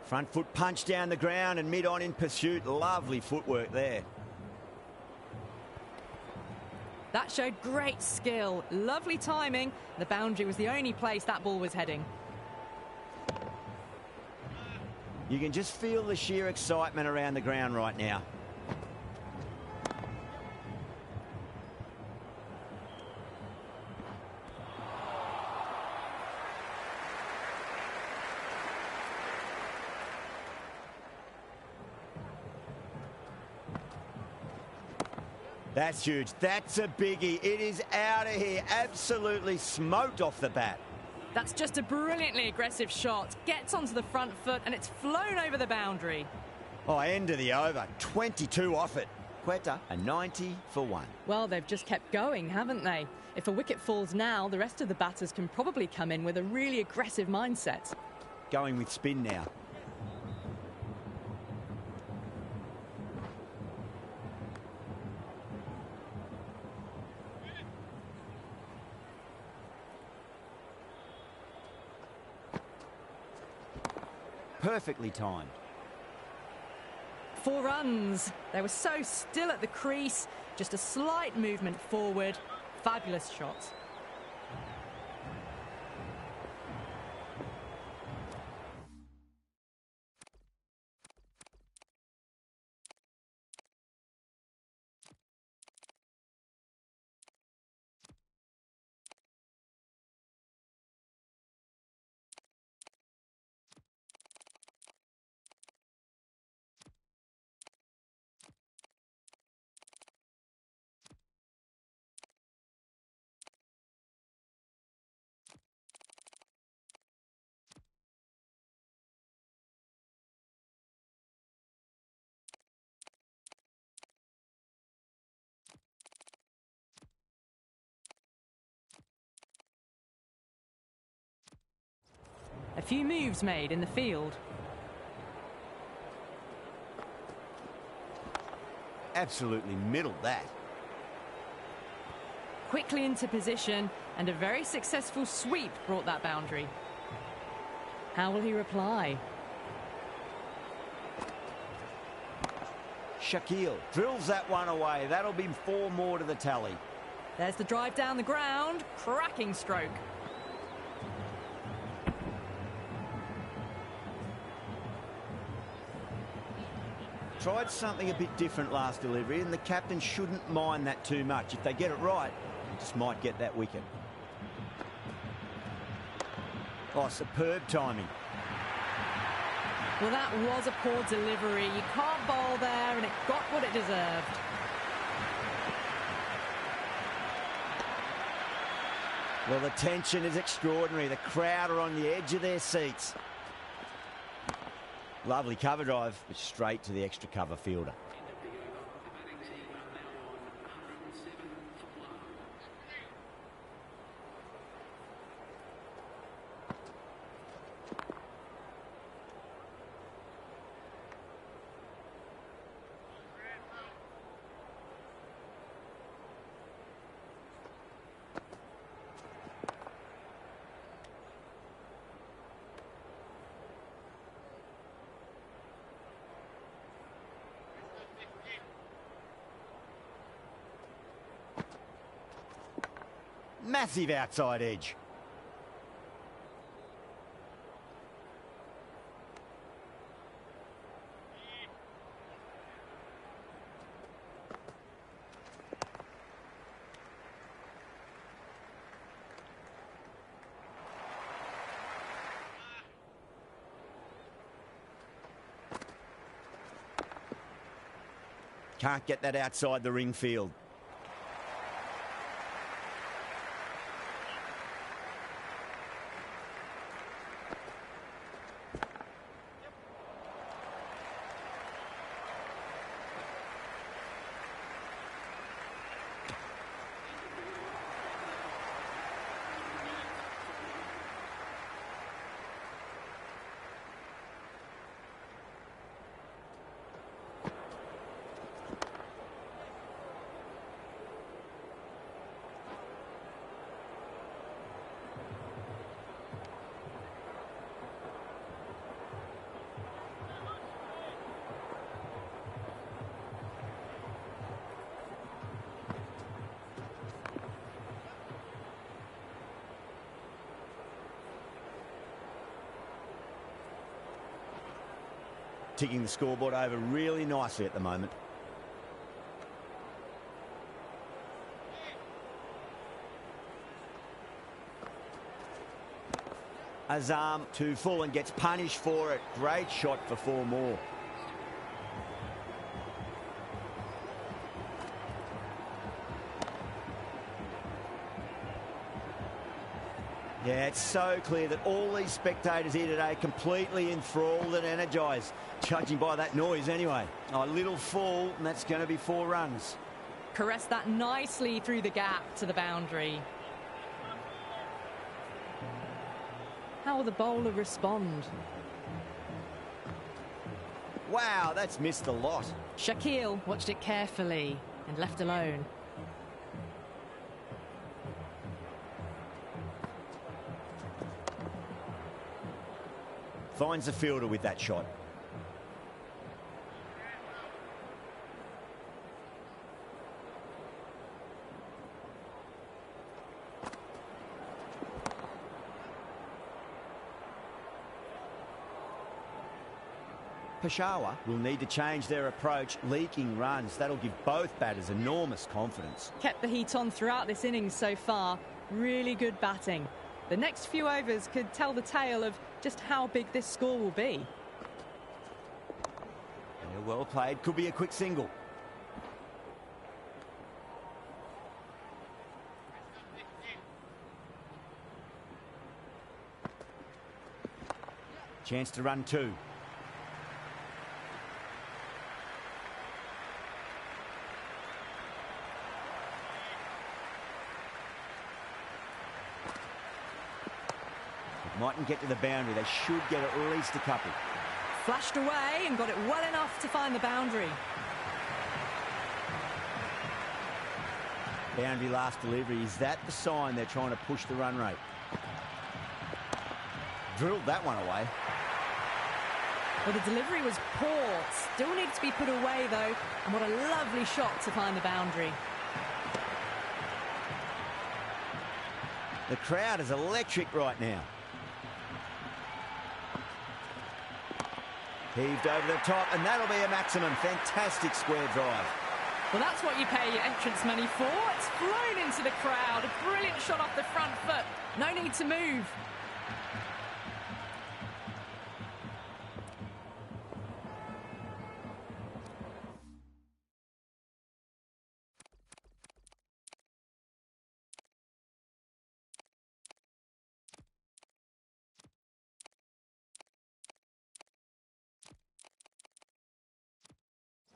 Front foot punch down the ground and mid-on in pursuit. Lovely footwork there. That showed great skill. Lovely timing. The boundary was the only place that ball was heading. You can just feel the sheer excitement around the ground right now. That's huge. That's a biggie. It is out of here. Absolutely smoked off the bat. That's just a brilliantly aggressive shot. Gets onto the front foot and it's flown over the boundary. Oh, end of the over. 22 off it. Quetta, a 90 for 1. Well, they've just kept going, haven't they? If a wicket falls now, the rest of the batters can probably come in with a really aggressive mindset. Going with spin now. Perfectly timed. 4 runs. They were so still at the crease. Just a slight movement forward. Fabulous shot. A few moves made in the field. Absolutely middled that. Quickly into position, and a very successful sweep brought that boundary. How will he reply? Shaquille drills that one away. That'll be 4 more to the tally. There's the drive down the ground. Cracking stroke. Tried something a bit different last delivery, and the captain shouldn't mind that too much. If they get it right, they just might get that wicket. Oh, superb timing. Well, that was a poor delivery. You can't bowl there, and it got what it deserved. Well, the tension is extraordinary. The crowd are on the edge of their seats. Lovely cover drive, but straight to the extra cover fielder. Massive outside edge. Can't get that outside the ring field. ticking the scoreboard over really nicely at the moment. Azam too full and gets punished for it. Great shot for 4 more. Yeah, it's so clear that all these spectators here today are completely enthralled and energised, judging by that noise anyway. A little full, and that's going to be 4 runs. Caressed that nicely through the gap to the boundary. How will the bowler respond? Wow, that's missed a lot. Shakil watched it carefully and left alone. Finds the fielder with that shot. Peshawar will need to change their approach, leaking runs. That'll give both batters enormous confidence. Kept the heat on throughout this innings so far. Really good batting. The next few overs could tell the tale of just how big this score will be. Yeah, well played. Could be a quick single. Chance to run 2. Mightn't get to the boundary. They should get at least a couple. Flashed away and got it well enough to find the boundary. Boundary last delivery. Is that the sign they're trying to push the run rate? Drilled that one away. Well, the delivery was poor. Still needs to be put away, though. And what a lovely shot to find the boundary. The crowd is electric right now. Heaved over the top, and that'll be a maximum. Fantastic square drive. Well, that's what you pay your entrance money for. It's flown into the crowd. A brilliant shot off the front foot. No need to move.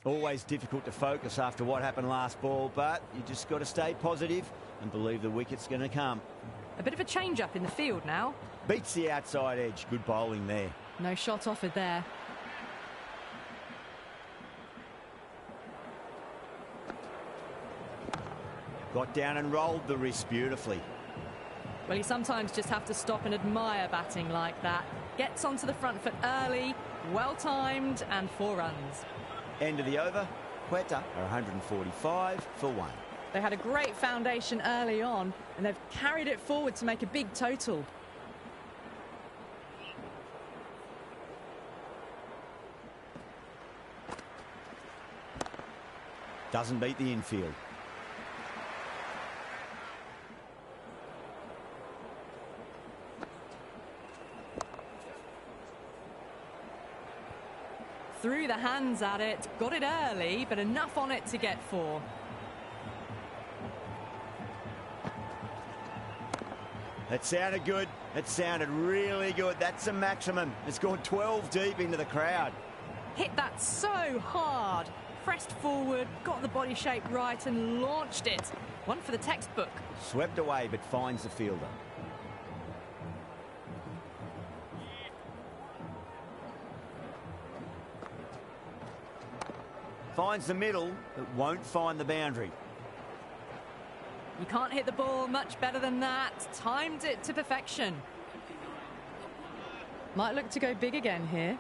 Always difficult to focus after what happened last ball, but you just got to stay positive and believe the wicket's going to come. A bit of a change-up in the field now. Beats the outside edge. Good bowling there. No shot offered there. Got down and rolled the wrist beautifully. Well, you sometimes just have to stop and admire batting like that. Gets onto the front foot early, well-timed, and 4 runs. End of the over. Quetta are 145 for 1. They had a great foundation early on, and they've carried it forward to make a big total. Doesn't beat the infield. Threw the hands at it, got it early, but enough on it to get 4. That sounded good. It sounded really good. That's a maximum. It's gone 12 deep into the crowd. Hit that so hard. Pressed forward, got the body shape right and launched it. One for the textbook. Swept away, but finds the fielder. Finds the middle, but won't find the boundary. You can't hit the ball much better than that. Timed it to perfection. Might look to go big again here.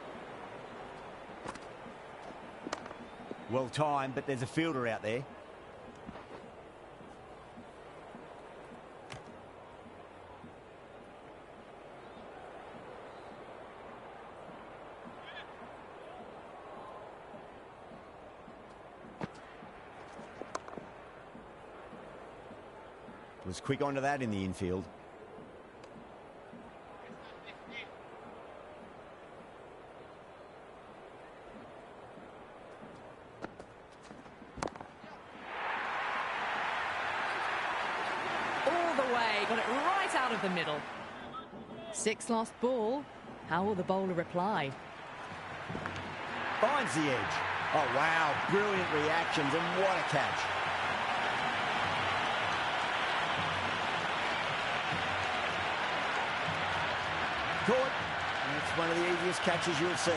Well timed, but there's a fielder out there. Was quick onto that in the infield. All the way, got it right out of the middle. 6 last ball. How will the bowler reply? Finds the edge. Oh, wow. Brilliant reactions, and what a catch. Caught. And it's one of the easiest catches you'll see.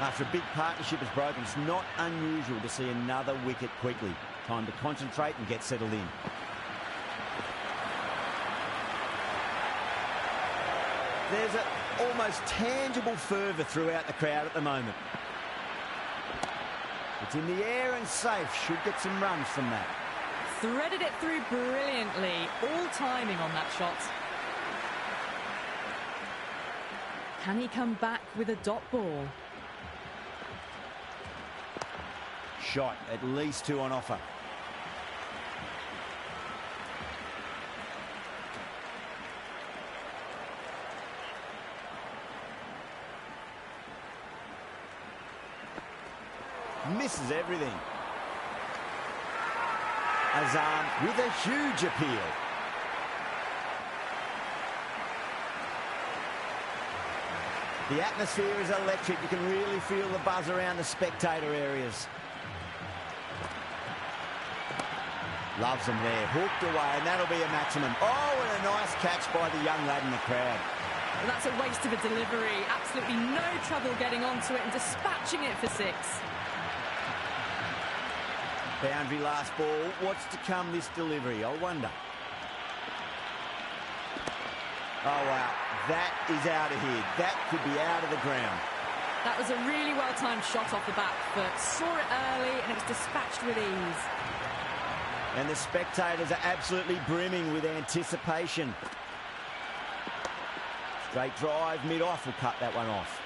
After a big partnership is broken, it's not unusual to see another wicket quickly. Time to concentrate and get settled in. There's an almost tangible fervour throughout the crowd at the moment. It's in the air and safe. Should get some runs from that. Threaded it through brilliantly. All timing on that shot. Can he come back with a dot ball? Shot, at least 2 on offer. Misses everything. Azam with a huge appeal. The atmosphere is electric. You can really feel the buzz around the spectator areas. Loves them there. Hooked away, and that'll be a maximum. Oh, and a nice catch by the young lad in the crowd. Well, that's a waste of a delivery. Absolutely no trouble getting onto it and dispatching it for 6. Boundary last ball. What's to come this delivery? I wonder. Oh, wow. That is out of here. That could be out of the ground. That was a really well-timed shot off the back foot. Saw it early and it was dispatched with ease. And the spectators are absolutely brimming with anticipation. Straight drive, mid-off will cut that one off.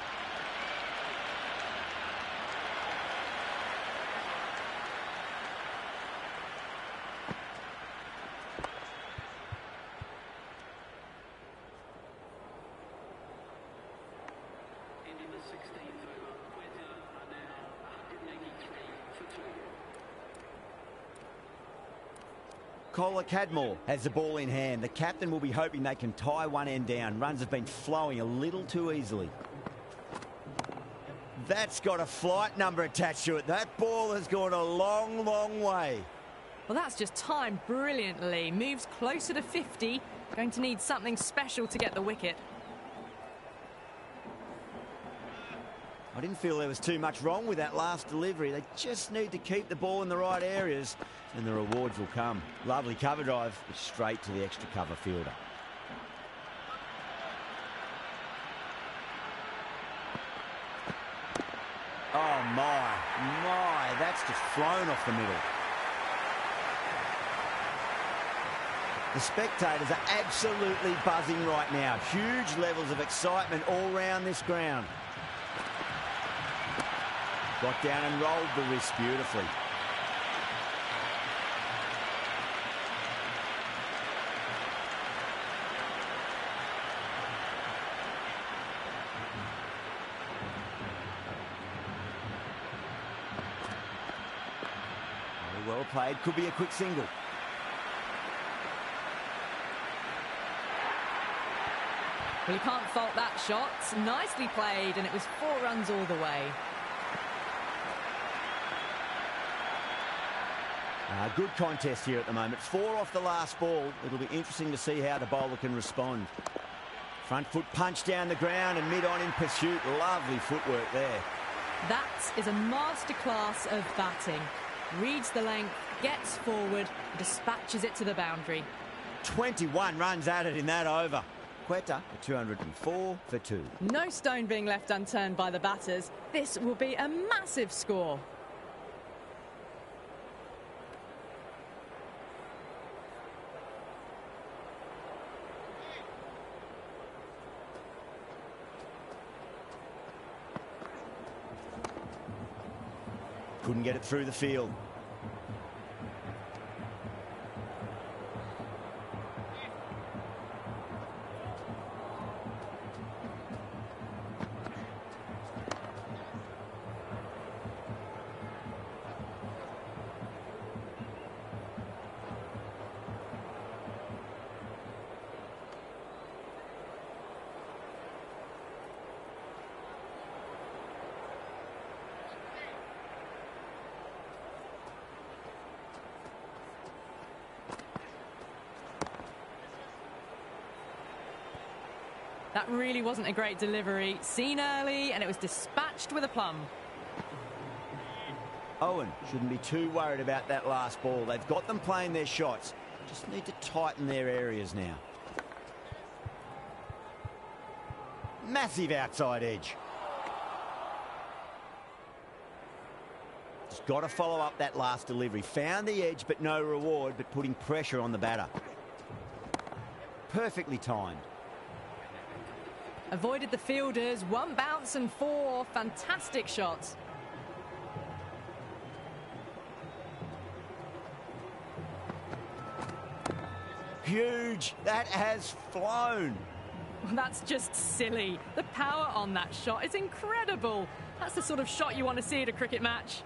Kohler Cadmore has the ball in hand. The captain will be hoping they can tie one end down. Runs have been flowing a little too easily. That's got a flight number attached to it. That ball has gone a long, long way. Well, that's just timed brilliantly. Moves closer to 50. Going to need something special to get the wicket. I didn't feel there was too much wrong with that last delivery. They just need to keep the ball in the right areas and the rewards will come. Lovely cover drive, straight to the extra cover fielder. Oh my, that's just flown off the middle. The spectators are absolutely buzzing right now. Huge levels of excitement all round this ground. Got down and rolled the wrist beautifully. Very well played. Could be a quick single. Well, you can't fault that shot. Nicely played, and it was 4 runs all the way. Good contest here at the moment. 4 off the last ball. It'll be interesting to see how the bowler can respond. Front foot punch down the ground and mid-on in pursuit. Lovely footwork there. That is a masterclass of batting. Reads the length, gets forward, dispatches it to the boundary. 21 runs added in that over. Quetta, 204 for 2. No stone being left unturned by the batters. This will be a massive score. Couldn't get it through the field. That really wasn't a great delivery. Seen early, and it was dispatched with a plum. Owen shouldn't be too worried about that last ball. They've got them playing their shots. Just need to tighten their areas now. Massive outside edge. Just got to follow up that last delivery. Found the edge, but no reward, but putting pressure on the batter. Perfectly timed. Avoided the fielders, one bounce and four. Fantastic shots. Huge. That has flown. Well, that's just silly. The power on that shot is incredible. That's the sort of shot you want to see at a cricket match.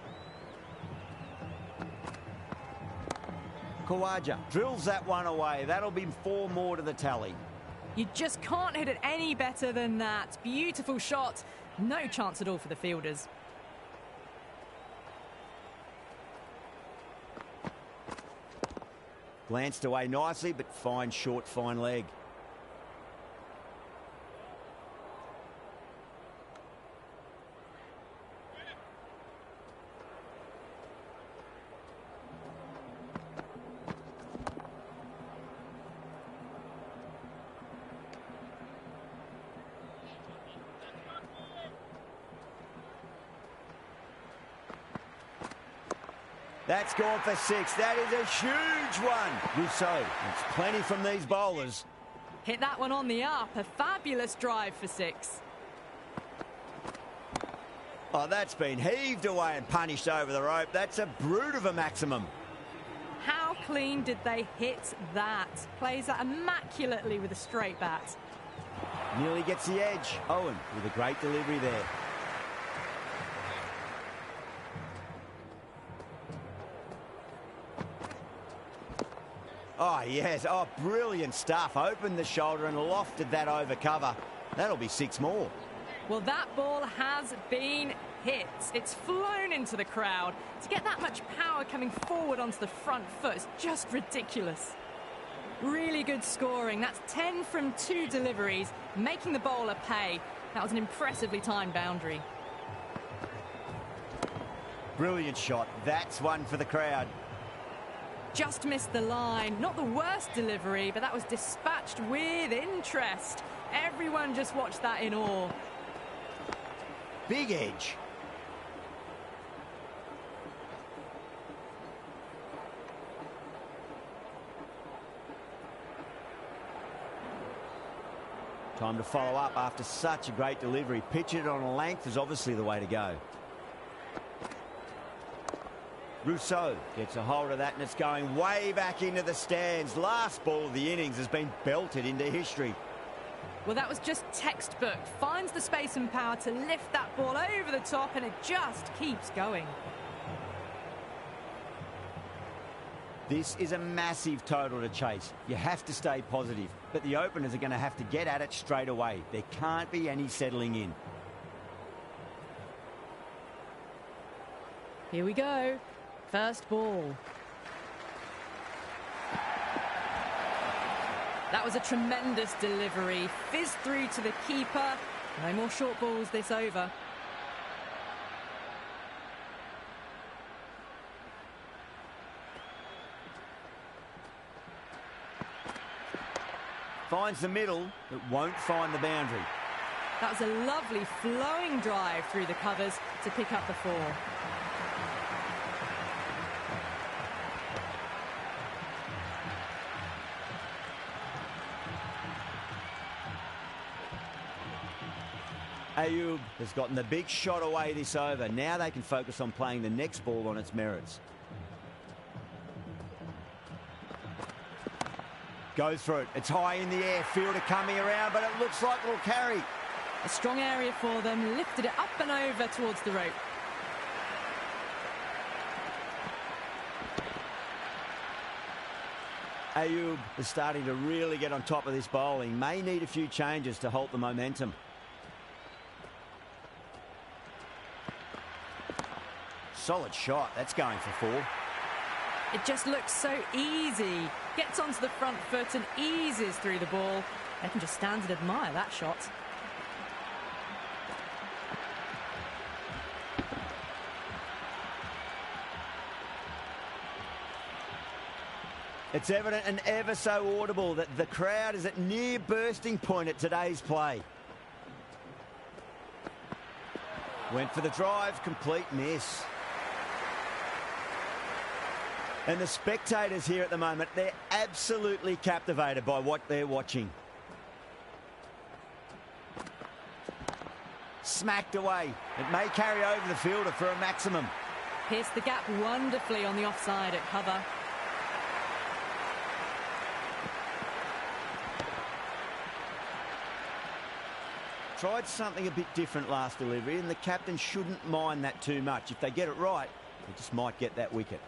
Khawaja drills that one away. That'll be 4 more to the tally. You just can't hit it any better than that. Beautiful shot. No chance at all for the fielders. Glanced away nicely, but fine short, fine leg. That's gone for 6. That is a huge one. Rousseau, it's plenty from these bowlers. Hit that one on the up. A fabulous drive for 6. Oh, that's been heaved away and punished over the rope. That's a brute of a maximum. How clean did they hit that? Plays that immaculately with a straight bat. Nearly gets the edge. Owen with a great delivery there. Oh, yes. Oh, brilliant stuff. Opened the shoulder and lofted that over cover. That'll be 6 more. Well, that ball has been hit. It's flown into the crowd. To get that much power coming forward onto the front foot is just ridiculous. Really good scoring. That's 10 from 2 deliveries, making the bowler pay. That was an impressively timed boundary. Brilliant shot. That's one for the crowd. Just missed the line. Not the worst delivery, but that was dispatched with interest. Everyone just watched that in awe. Big edge. Time to follow up after such a great delivery. Pitch it on a length is obviously the way to go. Rousseau gets a hold of that, and it's going way back into the stands. Last ball of the innings has been belted into history. Well, that was just textbook. Finds the space and power to lift that ball over the top, and it just keeps going. This is a massive total to chase. You have to stay positive, but the openers are going to have to get at it straight away. There can't be any settling in. Here we go. First ball. That was a tremendous delivery. Fizzed through to the keeper. No more short balls this over. Finds the middle, but won't find the boundary. That was a lovely flowing drive through the covers to pick up the 4. Ayub has gotten the big shot away this over. Now they can focus on playing the next ball on its merits. Goes for it. It's high in the air. Fielder coming around, but it looks like it'll carry. A strong area for them. Lifted it up and over towards the rope. Ayub is starting to really get on top of this bowling. May need a few changes to halt the momentum. Solid shot. That's going for 4. It just looks so easy. Gets onto the front foot and eases through the ball. They can just stand and admire that shot. It's evident and ever so audible that the crowd is at near bursting point at today's play. Went for the drive, complete miss. And the spectators here at the moment, they're absolutely captivated by what they're watching. Smacked away. It may carry over the fielder for a maximum. Pierced the gap wonderfully on the offside at cover. Tried something a bit different last delivery, and the captain shouldn't mind that too much. If they get it right, they just might get that wicket.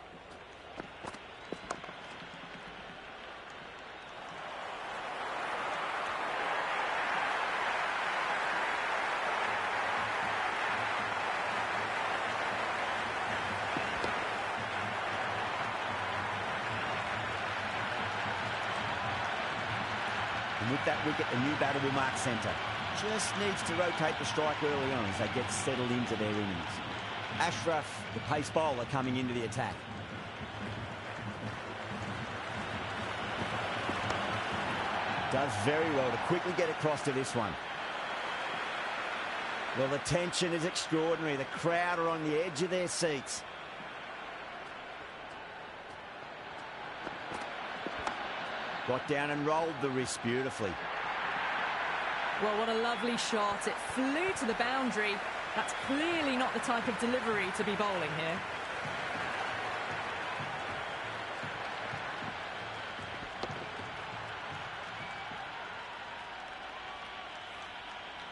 And with that wicket, the new batter will mark centre. Just needs to rotate the strike early on as they get settled into their innings. Ashraf, the pace bowler, coming into the attack. Does very well to quickly get across to this one. Well, the tension is extraordinary. The crowd are on the edge of their seats. Got down and rolled the wrist beautifully. Well, what a lovely shot. It flew to the boundary. That's clearly not the type of delivery to be bowling here.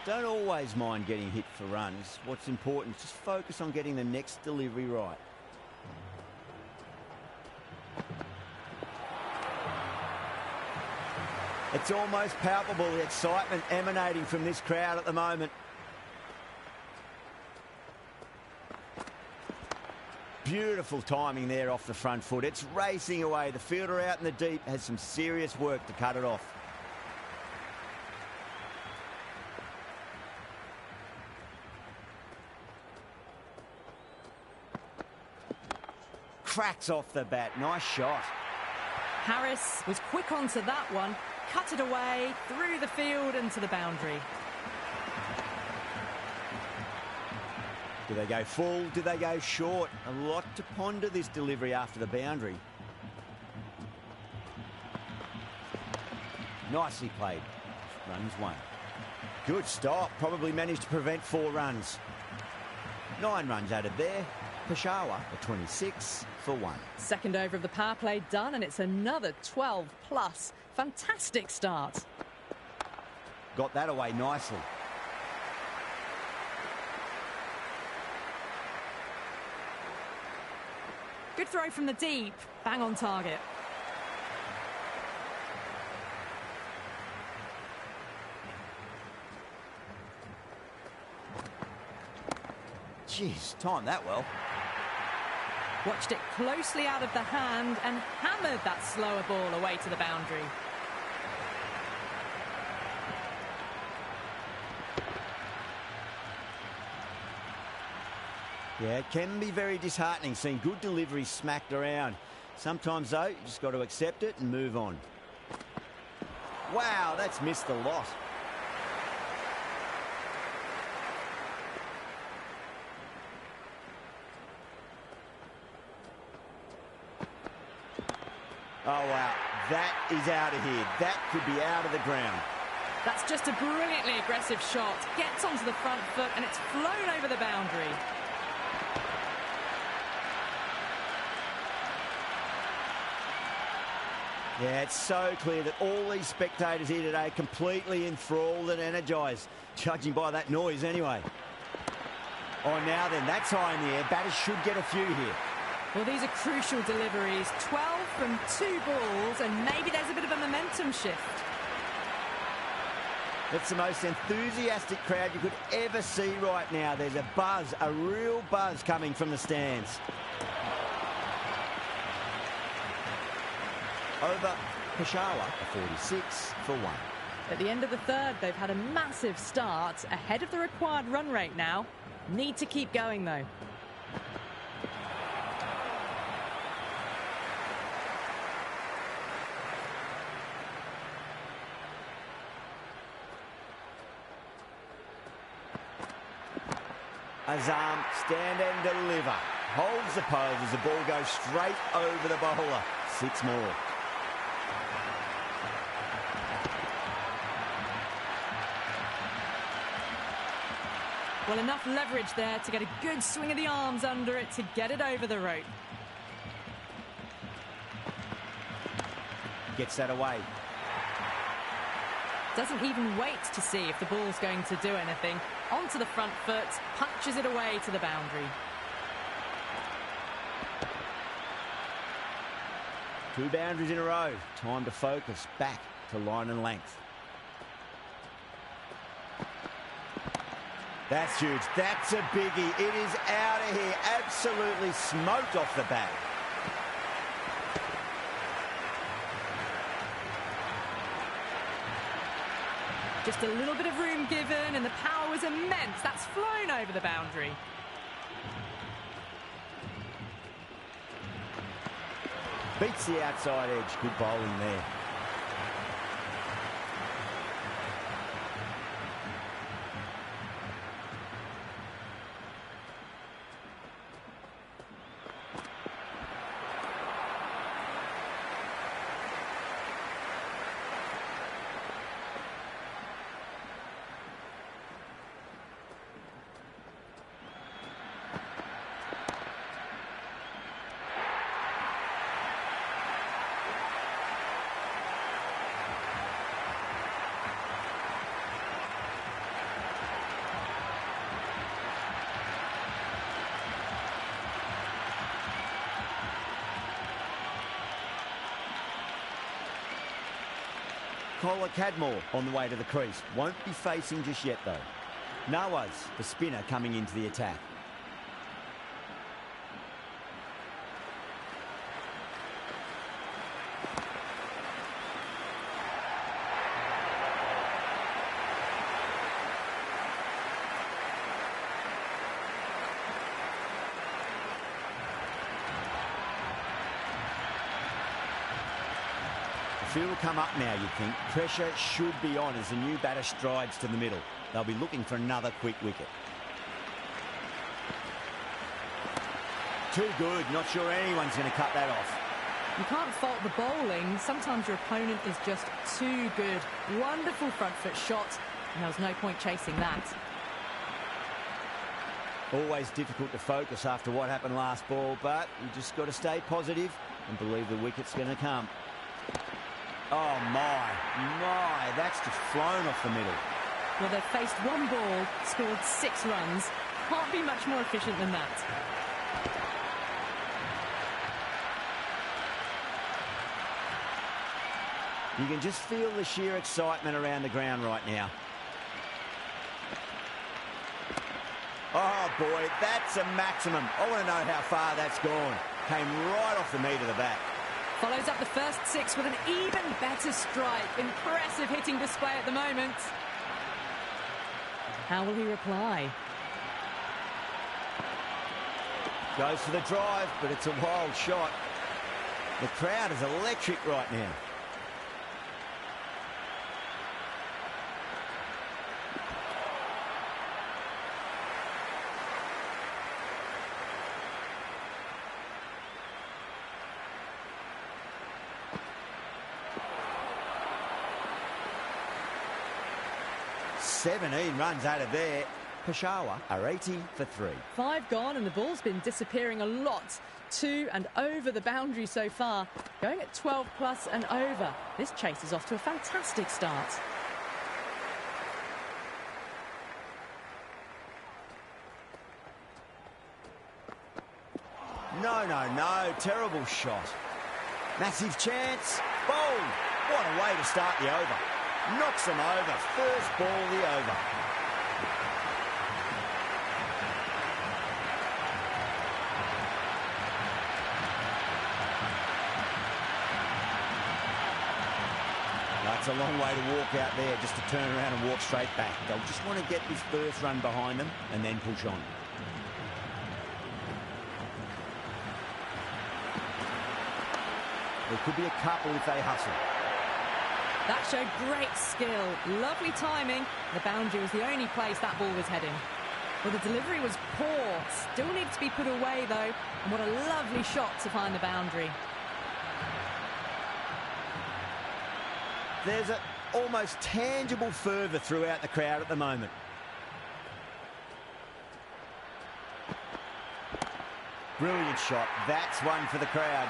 Don't always mind getting hit for runs. What's important is just focus on getting the next delivery right. It's almost palpable, the excitement emanating from this crowd at the moment. Beautiful timing there off the front foot. It's racing away. The fielder out in the deep has some serious work to cut it off. Cracks off the bat. Nice shot. Harris was quick onto that one. Cut it away, through the field and to the boundary. Do they go full? Do they go short? A lot to ponder this delivery after the boundary. Nicely played. Runs 1. Good stop. Probably managed to prevent 4 runs. 9 runs added there. Peshawar are 26 for 1. Second over of the power play done, and it's another 12 plus. Fantastic start. Got that away nicely. Good throw from the deep. Bang on target. Jeez, timed that well. Watched it closely out of the hand and hammered that slower ball away to the boundary. Yeah, it can be very disheartening seeing good delivery smacked around. Sometimes, though, you just got to accept it and move on. Wow, that's missed a lot. Oh, wow. That is out of here. That could be out of the ground. That's just a brilliantly aggressive shot. Gets onto the front foot and it's flown over the boundary. Yeah, it's so clear that all these spectators here today are completely enthralled and energised, judging by that noise anyway. Oh, now then, that's high in the air. Batters should get a few here. Well, these are crucial deliveries. 12 from 2 balls, and maybe there's a bit of a momentum shift. It's the most enthusiastic crowd you could ever see right now. There's a buzz, a real buzz coming from the stands. Over Peshawar, a 46 for 1. At the end of the third, they've had a massive start, ahead of the required run rate now. Need to keep going, though. Azam, stand and deliver. Holds the pose as the ball goes straight over the bowler. 6 more. Well, enough leverage there to get a good swing of the arms under it to get it over the rope. Gets that away. Doesn't even wait to see if the ball's going to do anything. Onto the front foot, punches it away to the boundary. 2 boundaries in a row. Time to focus back to line and length. That's huge. That's a biggie. It is out of here. Absolutely smoked off the bat. Just a little bit of room given, and the power was immense. That's flown over the boundary. Beats the outside edge. Good bowling there. Collar Cadmore on the way to the crease. Won't be facing just yet, though. Nawaz, the spinner, coming into the attack. Field will come up now, you'd think. Pressure should be on as the new batter strides to the middle. They'll be looking for another quick wicket. Too good. Not sure anyone's going to cut that off. You can't fault the bowling. Sometimes your opponent is just too good. Wonderful front foot shot, and there was no point chasing that. Always difficult to focus after what happened last ball, but you just got to stay positive and believe the wicket's going to come. Oh, my, that's just flown off the middle. Well, they've faced 1 ball, scored 6 runs. Can't be much more efficient than that. You can just feel the sheer excitement around the ground right now. Oh, boy, that's a maximum. I want to know how far that's gone. Came right off the meat of the bat. Follows up the first 6 with an even better strike. Impressive hitting display at the moment. How will he reply? Goes for the drive, but it's a wild shot. The crowd is electric right now. 17 runs out of there. Peshawar are 80 for 3. 5 gone and the ball's been disappearing a lot to and over the boundary so far. Going at 12 plus and over. This chase is off to a fantastic start. No. Terrible shot. Massive chance. Bold. What a way to start the over. Knocks them over. First ball, the over. That's a long way to walk out there, just to turn around and walk straight back. They'll just want to get this first run behind them and then push on. There could be a couple if they hustle. That showed great skill, lovely timing. The boundary was the only place that ball was heading. Well, the delivery was poor. Still needs to be put away, though. And what a lovely shot to find the boundary. There's an almost tangible fervour throughout the crowd at the moment. Brilliant shot. That's one for the crowd.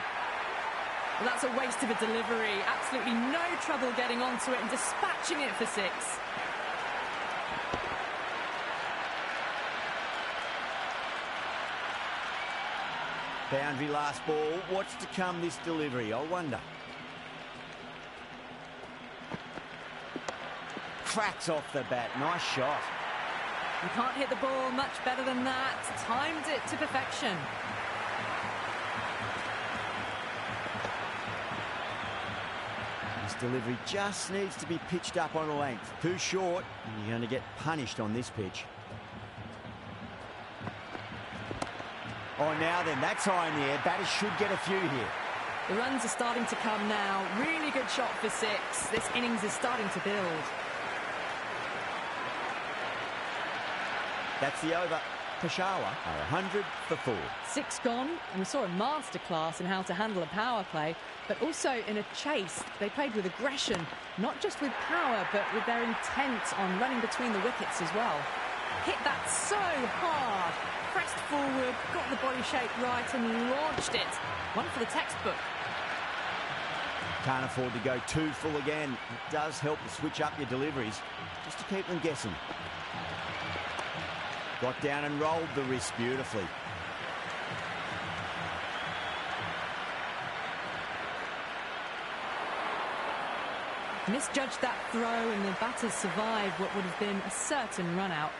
Well, that's a waste of a delivery. Absolutely no trouble getting onto it and dispatching it for 6. Boundary last ball. What's to come this delivery, I wonder. Cracks off the bat. Nice shot. You can't hit the ball much better than that. Timed it to perfection. This delivery just needs to be pitched up on a length. Too short, and you're going to get punished on this pitch. Oh, now then, that's high in the air. Batters should get a few here. The runs are starting to come now. Really good shot for 6. This innings is starting to build. That's the over. Peshawar are 100 for 4. 6 gone, and we saw a masterclass in how to handle a power play, but also in a chase. They played with aggression, not just with power, but with their intent on running between the wickets as well. Hit that so hard, pressed forward, got the body shape right, and launched it. One for the textbook. Can't afford to go too full again. It does help to switch up your deliveries, just to keep them guessing. Got down and rolled the wrist beautifully. Misjudged that throw and the batters survived what would have been a certain run out.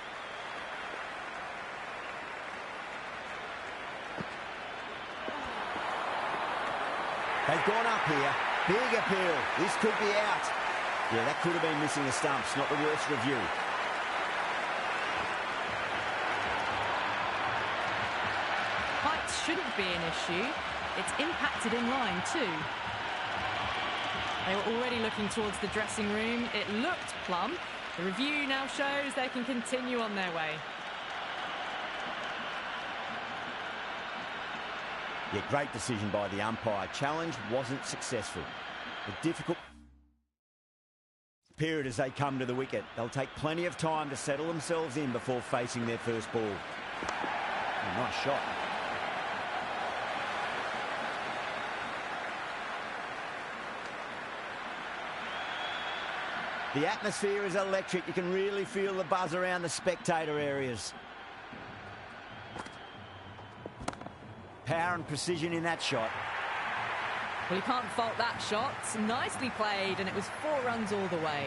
They've gone up here. Big appeal. This could be out. Yeah, that could have been missing the stumps. Not the worst review. Shouldn't be an issue. It's impacted in line too. They were already looking towards the dressing room. It looked plumb. The review now shows they can continue on their way. Yeah, great decision by the umpire. Challenge wasn't successful. A difficult period as they come to the wicket. They'll take plenty of time to settle themselves in before facing their first ball. Oh, nice shot. The atmosphere is electric. You can really feel the buzz around the spectator areas. Power and precision in that shot. Well, you can't fault that shot. Nicely played, and it was 4 runs all the way.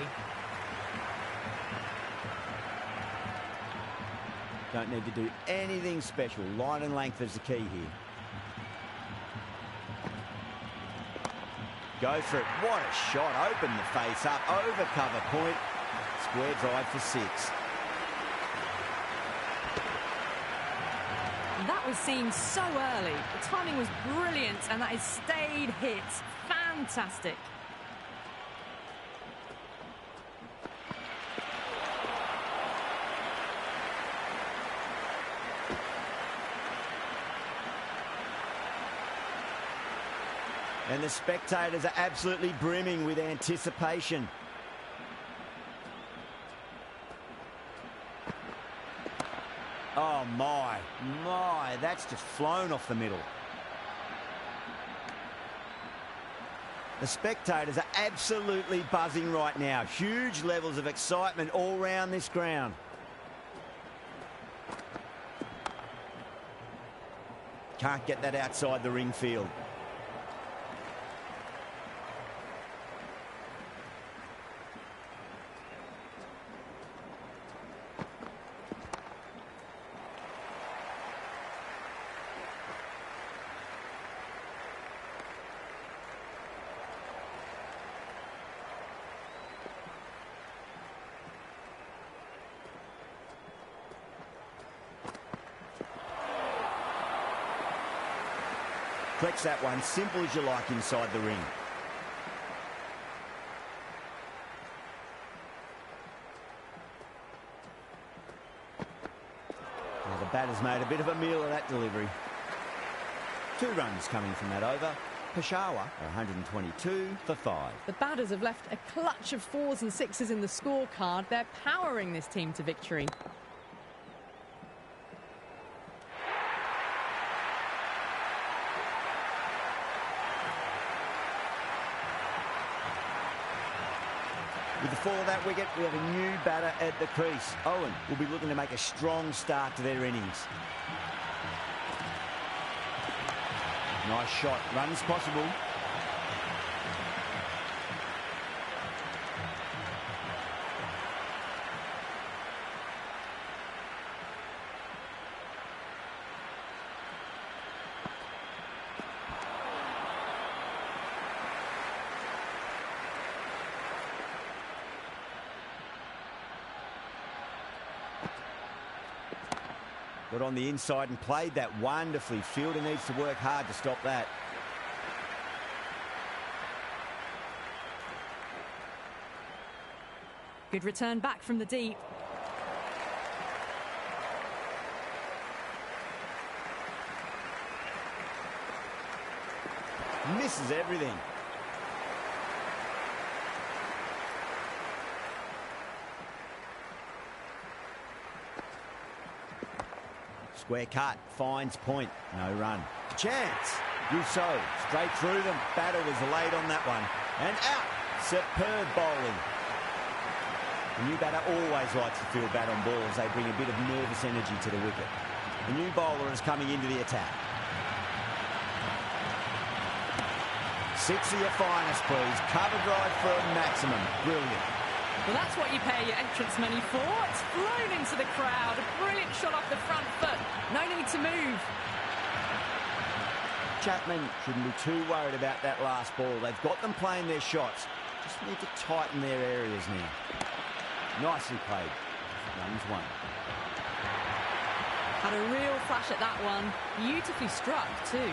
Don't need to do anything special. Line and length is the key here. Go for it. What a shot. Open the face up. Over cover point. Square drive for 6. That was seen so early. The timing was brilliant, and that is stayed hit. Fantastic. And the spectators are absolutely brimming with anticipation. Oh, my. That's just flown off the middle. The spectators are absolutely buzzing right now. Huge levels of excitement all round this ground. Can't get that outside the ring field. Collects that one, simple as you like inside the ring. Now the batter's made a bit of a meal of that delivery. 2 runs coming from that over. Peshawar 122 for 5. The batters have left a clutch of 4s and 6s in the scorecard. They're powering this team to victory. With the fall of that wicket, we have a new batter at the crease. Owen will be looking to make a strong start to their innings. Nice shot. Runs possible. Got on the inside and played that wonderfully. Fielder needs to work hard to stop that. Good return back from the deep. Misses everything. Square cut, finds point, no run. Chance, Rousseau, straight through them. Batter was late on that one. And out, superb bowling. The new batter always likes to field bat on balls. They bring a bit of nervous energy to the wicket. The new bowler is coming into the attack. 6 of your finest, please. Cover drive for a maximum. Brilliant. Well, that's what you pay your entrance money for. It's flown into the crowd. A brilliant shot off the front foot. No need to move. Chapman shouldn't be too worried about that last ball. They've got them playing their shots. Just need to tighten their areas now. Nicely played. Runs 1. Had a real flash at that one. Beautifully struck, too.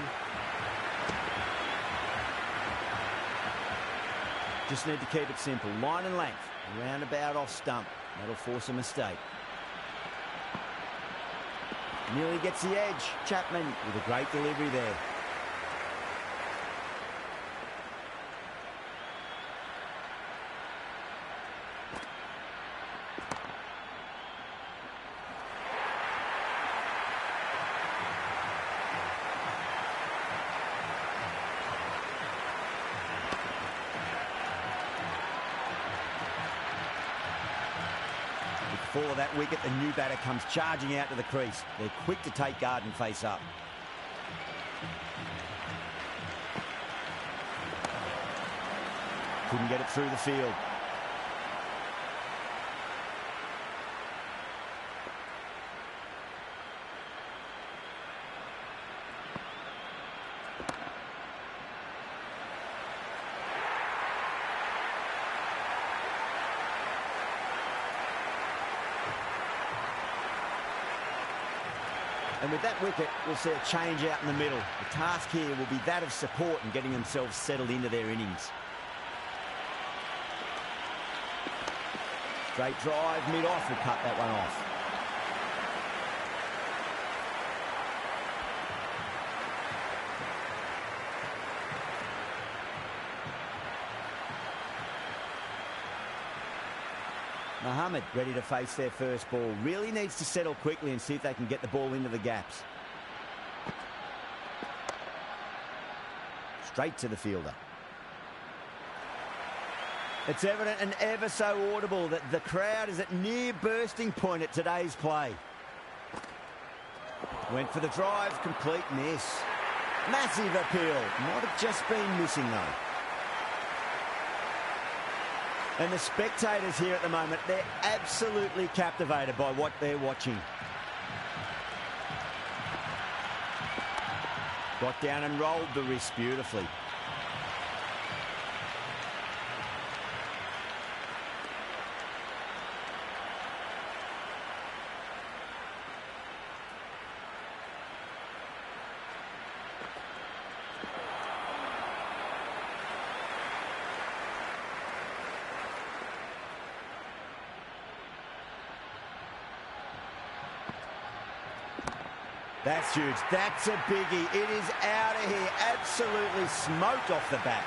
Just need to keep it simple. Line and length. Roundabout off stump. That'll force a mistake. Nearly gets the edge. Chapman with a great delivery there. Before that wicket, the new batter comes charging out to the crease. They're quick to take guard and face up. Couldn't get it through the field. And with that wicket, we'll see a change out in the middle. The task here will be that of support and getting themselves settled into their innings. Straight drive, mid-off, will cut that one off. Mohammed ready to face their first ball. Really needs to settle quickly and see if they can get the ball into the gaps. Straight to the fielder. It's evident and ever so audible that the crowd is at near bursting point at today's play. Went for the drive, complete miss. Massive appeal. Might have just been missing though. And the spectators here at the moment, they're absolutely captivated by what they're watching. Got down and rolled the wrist beautifully. That's huge. That's a biggie. It is out of here. Absolutely smoked off the bat.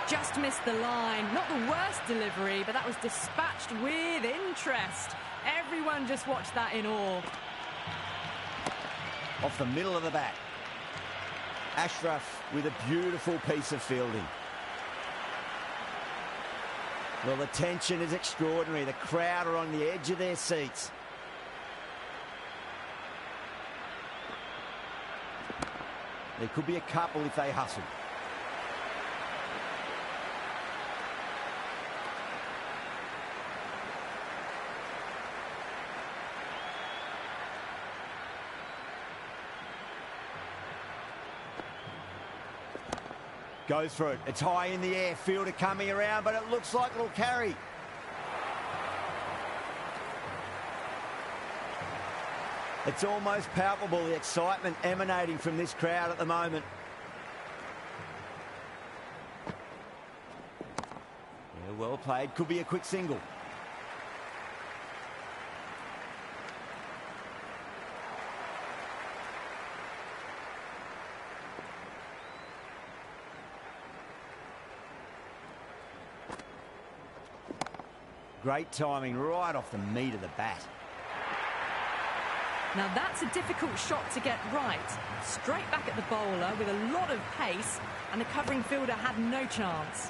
Just missed the line. Not the worst delivery, but that was dispatched with interest. Everyone just watched that in awe. Off the middle of the bat. Ashraf with a beautiful piece of fielding. Well, the tension is extraordinary. The crowd are on the edge of their seats. There could be a couple if they hustle. Goes for it. It's high in the air. Fielder coming around, but it looks like it'll carry. It's almost palpable, the excitement emanating from this crowd at the moment. Yeah, well played. Could be a quick single. Great timing right off the meat of the bat. Now that's a difficult shot to get right. Straight back at the bowler with a lot of pace, and the covering fielder had no chance.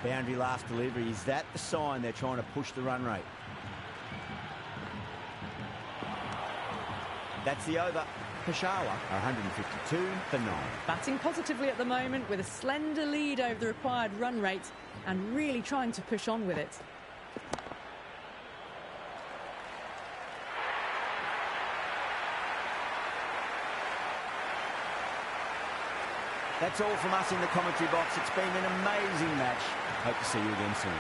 Boundary last delivery. Is that the sign they're trying to push the run rate? That's the over. Peshawar 152 for 9. Batting positively at the moment with a slender lead over the required run rate and really trying to push on with it. That's all from us in the commentary box. It's been an amazing match. Hope to see you again soon.